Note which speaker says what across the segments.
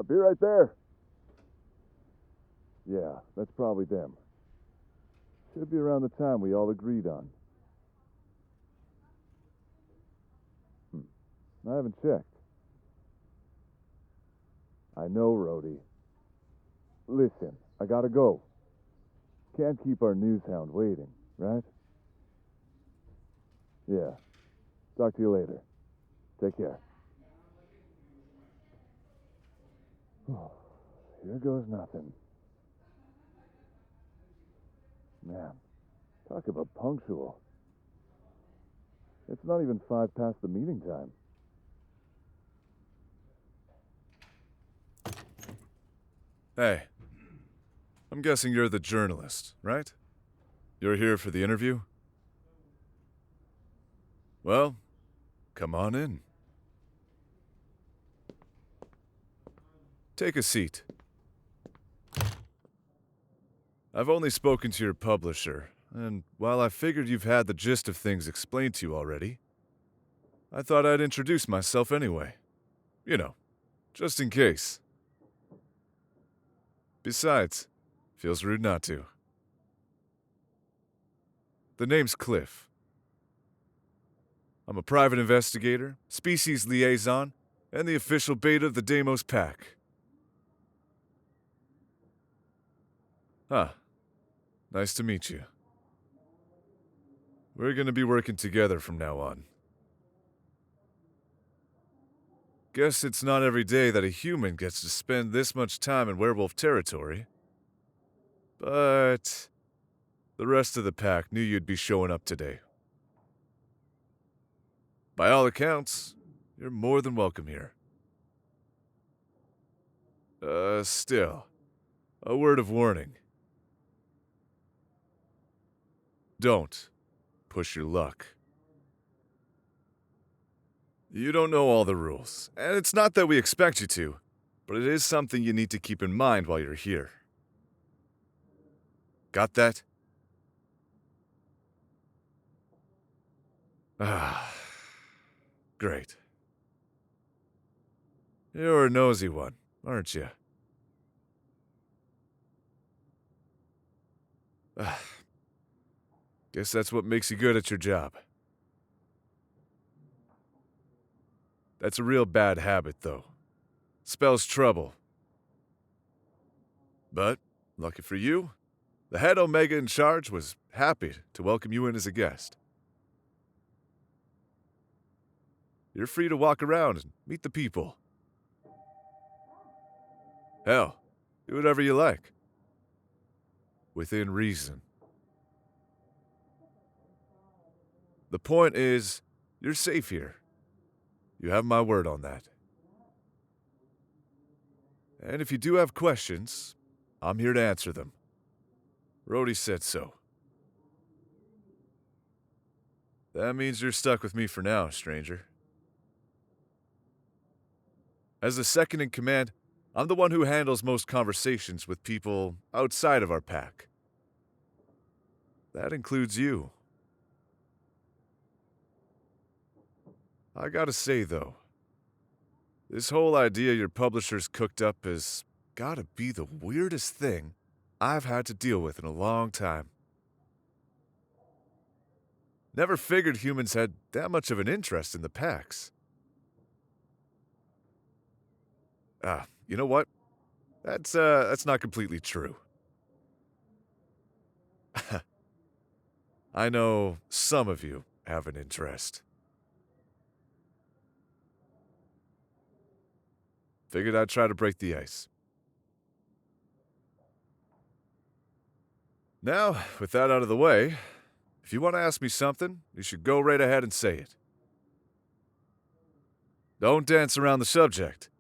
Speaker 1: I'll be right there. Yeah, that's probably them. Should be around the time we all agreed on. I haven't checked. I know, Rhodey. Listen, I gotta go. Can't keep our news hound waiting, right? Yeah. Talk to you later. Take care. Here goes nothing. Man, talk about punctual. It's not even 5 past the meeting time.
Speaker 2: Hey, I'm guessing you're the journalist, right? You're here for the interview? Well, come on in. Take a seat. I've only spoken to your publisher, and while I figured you've had the gist of things explained to you already, I thought I'd introduce myself anyway. You know, just in case. Besides, feels rude not to. The name's Cliff. I'm a private investigator, species liaison, and the official beta of the Deimos Pack. Huh. Nice to meet you. We're gonna be working together from now on. Guess it's not every day that a human gets to spend this much time in werewolf territory. But the rest of the pack knew you'd be showing up today. By all accounts, you're more than welcome here. Still, a word of warning. Don't push your luck. You don't know all the rules, and it's not that we expect you to, but it is something you need to keep in mind while you're here. Got that? Ah, great. You're a nosy one, aren't you? Guess that's what makes you good at your job. That's a real bad habit, though. Spells trouble. But, lucky for you, the head Omega in charge was happy to welcome you in as a guest. You're free to walk around and meet the people. Hell, do whatever you like. Within reason. The point is, you're safe here. You have my word on that. And if you do have questions, I'm here to answer them. Rhodey said so. That means you're stuck with me for now, stranger. As the second in command, I'm the one who handles most conversations with people outside of our pack. That includes you. I gotta say, though, this whole idea your publisher's cooked up has gotta be the weirdest thing I've had to deal with in a long time. Never figured humans had that much of an interest in the packs. You know what? That's not completely true. I know some of you have an interest. Figured I'd try to break the ice. Now, with that out of the way, if you want to ask me something, you should go right ahead and say it. Don't dance around the subject.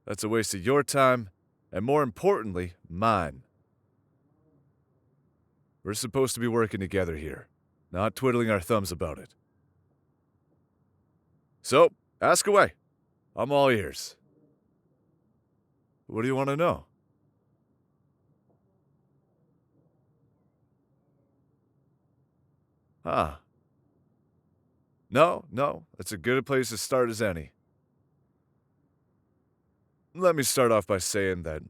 Speaker 2: That's a waste of your time, and more importantly, mine. We're supposed to be working together here, not twiddling our thumbs about it. So, ask away. I'm all ears. What do you want to know? Huh. No, that's a good place to start as any. let me start off by saying that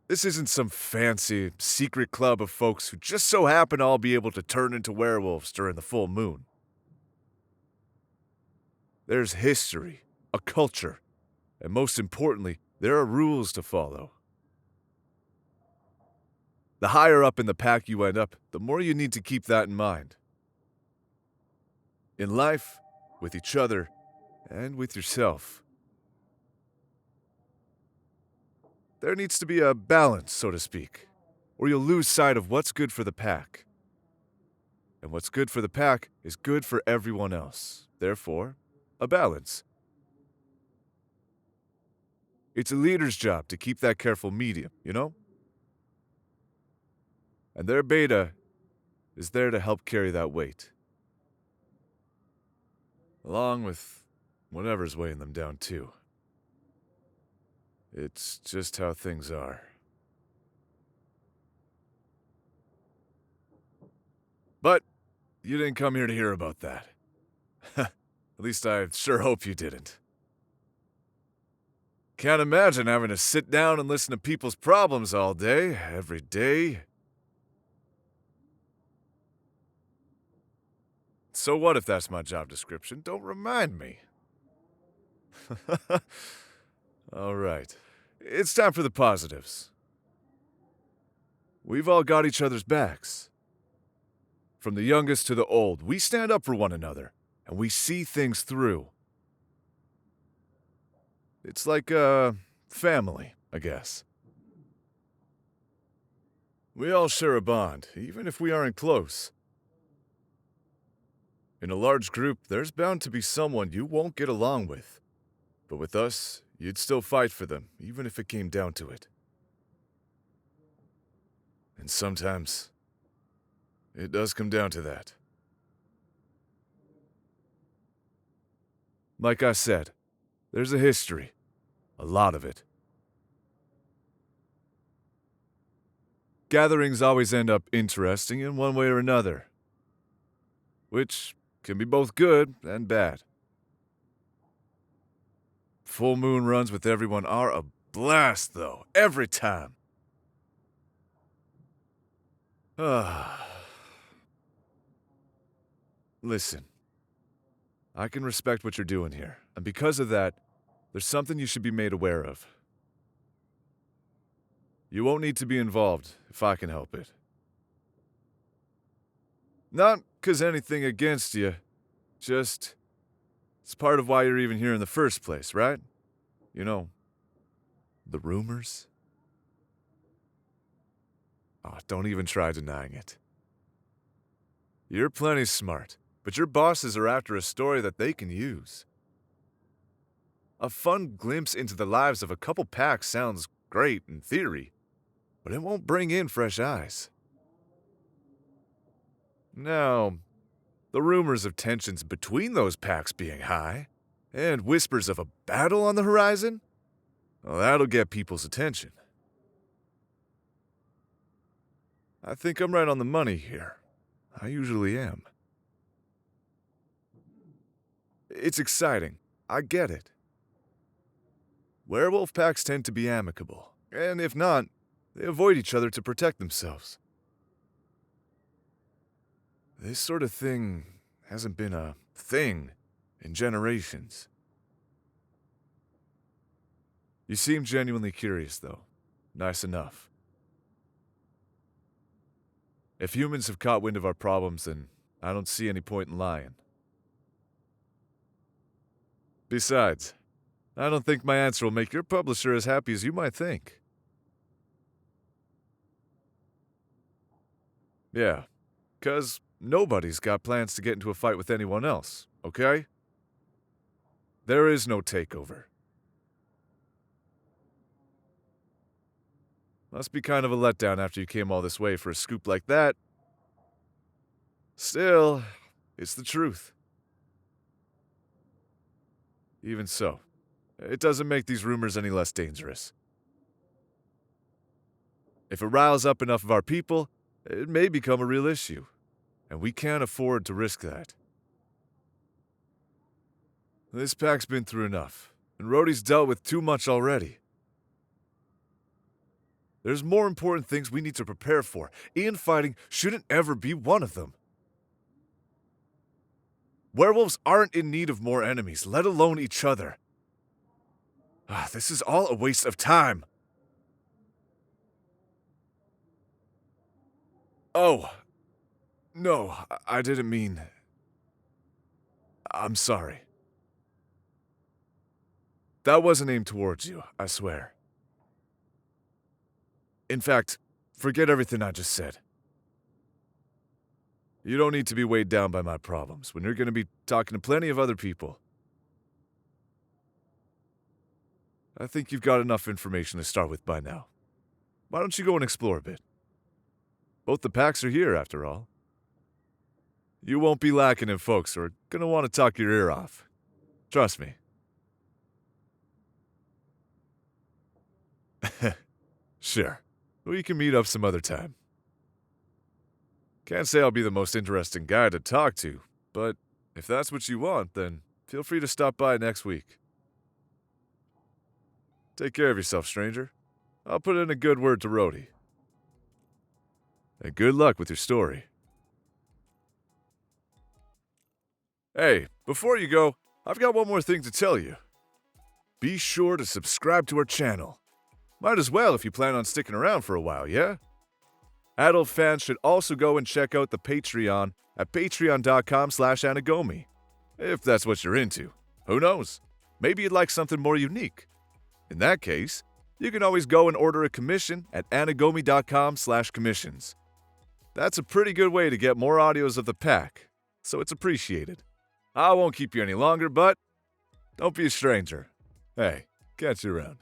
Speaker 2: this isn't some fancy, secret club of folks who just so happen to all be able to turn into werewolves during the full moon. There's history, a culture, and most importantly, there are rules to follow. The higher up in the pack you end up, the more you need to keep that in mind. In life, with each other, and with yourself. There needs to be a balance, so to speak, or you'll lose sight of what's good for the pack. And what's good for the pack is good for everyone else. Therefore, a balance. It's a leader's job to keep that careful medium, you know? And their beta is there to help carry that weight. Along with whatever's weighing them down, too. It's just how things are. But you didn't come here to hear about that. At least I sure hope you didn't. Can't imagine having to sit down and listen to people's problems all day, every day. So what if that's my job description? Don't remind me. All right. It's time for the positives. We've all got each other's backs. From the youngest to the old, we stand up for one another, and we see things through. It's like a family, I guess. We all share a bond, even if we aren't close. In a large group, there's bound to be someone you won't get along with. But with us, you'd still fight for them, even if it came down to it. And sometimes, it does come down to that. Like I said, there's a history. A lot of it. Gatherings always end up interesting in one way or another. Which can be both good and bad. Full moon runs with everyone are a blast, though, every time. Listen, I can respect what you're doing here, and because of that, there's something you should be made aware of. You won't need to be involved if I can help it. Not 'cause anything against you, just it's part of why you're even here in the first place, right? You know, the rumors? Oh, don't even try denying it. You're plenty smart, but your bosses are after a story that they can use. A fun glimpse into the lives of a couple packs sounds great in theory, but it won't bring in fresh eyes. Now, the rumors of tensions between those packs being high, and whispers of a battle on the horizon, well, that'll get people's attention. I think I'm right on the money here. I usually am. It's exciting. I get it. Werewolf packs tend to be amicable, and if not, they avoid each other to protect themselves. This sort of thing hasn't been a thing in generations. You seem genuinely curious, though. Nice enough. If humans have caught wind of our problems, then I don't see any point in lying. Besides, I don't think my answer will make your publisher as happy as you might think. Yeah, 'cause nobody's got plans to get into a fight with anyone else, okay? There is no takeover. Must be kind of a letdown after you came all this way for a scoop like that. Still, it's the truth. Even so, it doesn't make these rumors any less dangerous. If it riles up enough of our people, it may become a real issue, and we can't afford to risk that. This pack's been through enough, and Rhodey's dealt with too much already. There's more important things we need to prepare for. Infighting shouldn't ever be one of them. Werewolves aren't in need of more enemies, let alone each other. This is all a waste of time. Oh, no, I didn't mean... I'm sorry. That wasn't aimed towards you, I swear. In fact, forget everything I just said. You don't need to be weighed down by my problems when you're going to be talking to plenty of other people. I think you've got enough information to start with by now. Why don't you go and explore a bit? Both the packs are here, after all. You won't be lacking in folks who are going to want to talk your ear off. Trust me. Sure. We can meet up some other time. Can't say I'll be the most interesting guy to talk to, but if that's what you want, then feel free to stop by next week. Take care of yourself, stranger. I'll put in a good word to Rhodey. And good luck with your story. Hey, before you go, I've got one more thing to tell you. Be sure to subscribe to our channel. Might as well if you plan on sticking around for a while, yeah? Adult fans should also go and check out the Patreon at patreon.com/Anagomi. If that's what you're into. Who knows? Maybe you'd like something more unique. In that case, you can always go and order a commission at anagomi.com/commissions. That's a pretty good way to get more audios of the pack, so it's appreciated. I won't keep you any longer, but don't be a stranger. Hey, catch you around.